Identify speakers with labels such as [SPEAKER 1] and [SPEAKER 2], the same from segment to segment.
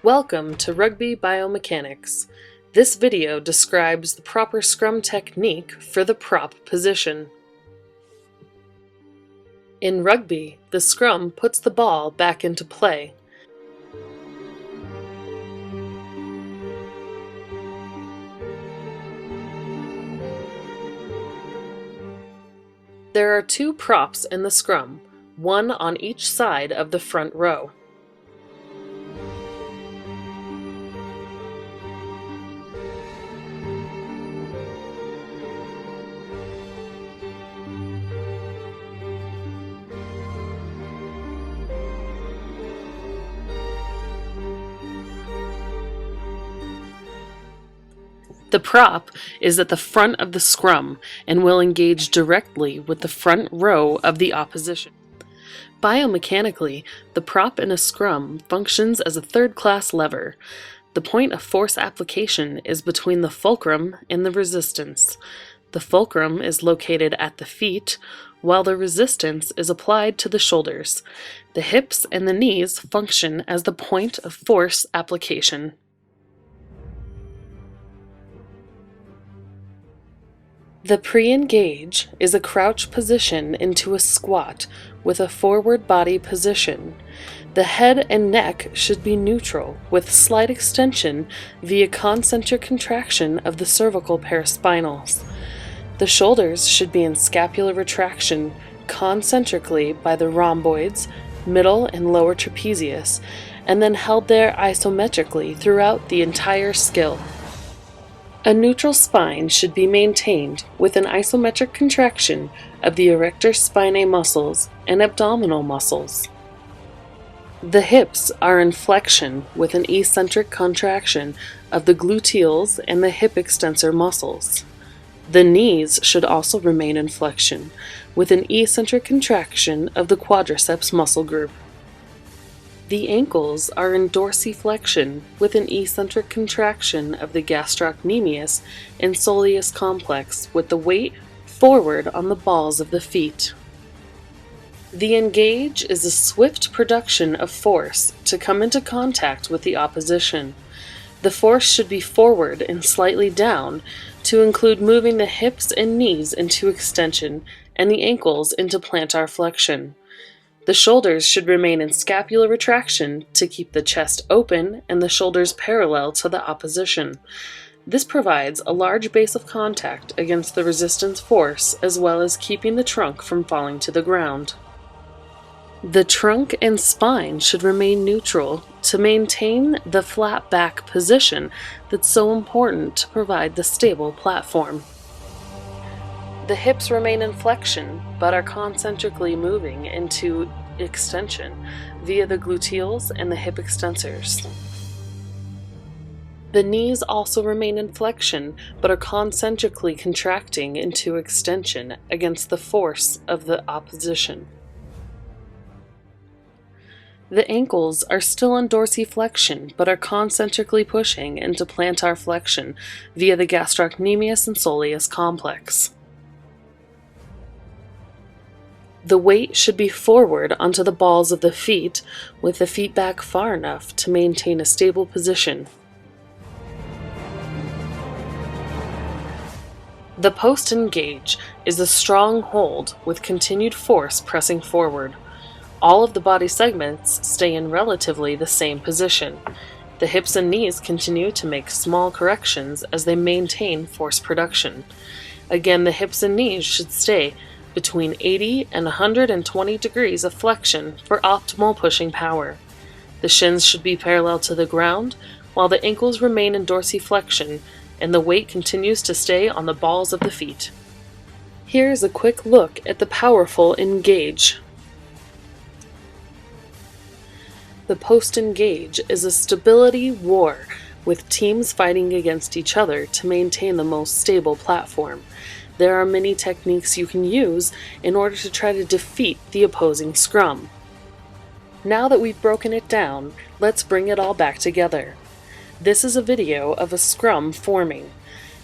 [SPEAKER 1] Welcome to Rugby Biomechanics. This video describes the proper Scrum technique for the prop position. In Rugby, the Scrum puts the ball back into play. There are two props in the Scrum, one on each side of the front row. The prop is at the front of the Scrum and will engage directly with the front row of the opposition. Biomechanically, the prop in a Scrum functions as a third-class lever. The point of force application is between the fulcrum and the resistance. The fulcrum is located at the feet, while the resistance is applied to the shoulders. The hips and the knees function as the point of force application. The pre-engage is a crouch position into a squat with a forward body position. The head and neck should be neutral with slight extension via concentric contraction of the cervical paraspinals. The shoulders should be in scapular retraction concentrically by the rhomboids, middle and lower trapezius, and then held there isometrically throughout the entire skill. A neutral spine should be maintained with an isometric contraction of the erector spinae muscles and abdominal muscles. The hips are in flexion with an eccentric contraction of the gluteals and the hip extensor muscles. The knees should also remain in flexion with an eccentric contraction of the quadriceps muscle group. The ankles are in dorsiflexion with an eccentric contraction of the gastrocnemius and soleus complex with the weight forward on the balls of the feet. The engage is a swift production of force to come into contact with the opposition. The force should be forward and slightly down to include moving the hips and knees into extension and the ankles into plantar flexion. The shoulders should remain in scapular retraction to keep the chest open and the shoulders parallel to the opposition. This provides a large base of contact against the resistance force as well as keeping the trunk from falling to the ground. The trunk and spine should remain neutral to maintain the flat back position that's so important to provide the stable platform. The hips remain in flexion, but are concentrically moving into extension via the gluteals and the hip extensors. The knees also remain in flexion, but are concentrically contracting into extension against the force of the opposition. The ankles are still in dorsiflexion, but are concentrically pushing into plantar flexion via the gastrocnemius and soleus complex. The weight should be forward onto the balls of the feet, with the feet back far enough to maintain a stable position. The post-engage is a strong hold with continued force pressing forward. All of the body segments stay in relatively the same position. The hips and knees continue to make small corrections as they maintain force production. Again, the hips and knees should stay between 80 and 120 degrees of flexion for optimal pushing power. The shins should be parallel to the ground, while the ankles remain in dorsiflexion and the weight continues to stay on the balls of the feet. Here is a quick look at the powerful engage. The post-engage is a stability war with teams fighting against each other to maintain the most stable platform. There are many techniques you can use in order to try to defeat the opposing Scrum. Now that we've broken it down, let's bring it all back together. This is a video of a Scrum forming.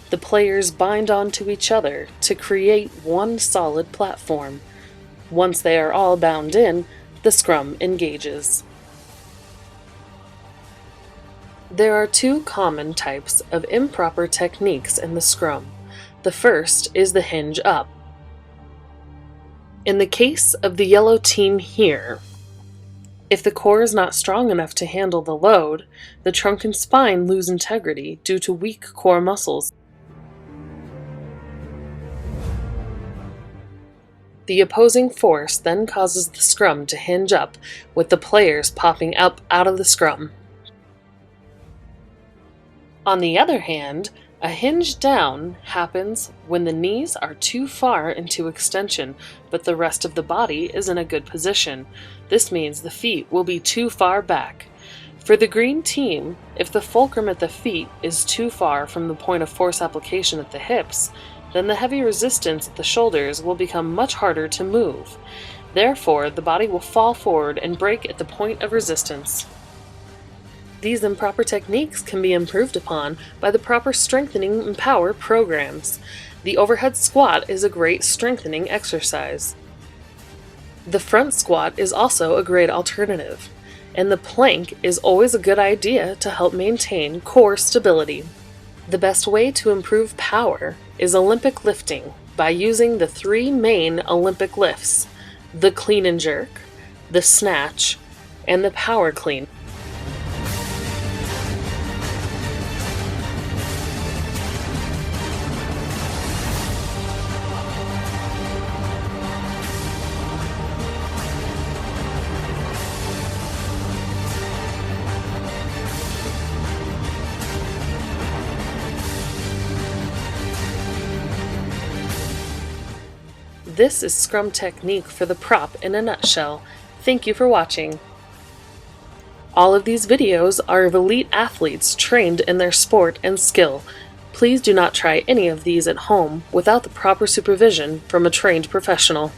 [SPEAKER 1] The players bind onto each other to create one solid platform. Once they are all bound in, the Scrum engages. There are two common types of improper techniques in the scrum. The first is the hinge up. In the case of the yellow team here, if the core is not strong enough to handle the load, the trunk and spine lose integrity due to weak core muscles. The opposing force then causes the scrum to hinge up, with the players popping up out of the scrum. On the other hand, a hinge down happens when the knees are too far into extension, but the rest of the body is in a good position. This means the feet will be too far back. For the green team, if the fulcrum at the feet is too far from the point of force application at the hips, then the heavy resistance at the shoulders will become much harder to move. Therefore, the body will fall forward and break at the point of resistance. These improper techniques can be improved upon by the proper strengthening and power programs. The overhead squat is a great strengthening exercise. The front squat is also a great alternative, and the plank is always a good idea to help maintain core stability. The best way to improve power is Olympic lifting by using the three main Olympic lifts: the clean and jerk, the snatch, and the power clean. This is Scrum technique for the prop in a nutshell. Thank you for watching. All of these videos are of elite athletes trained in their sport and skill. Please do not try any of these at home without the proper supervision from a trained professional.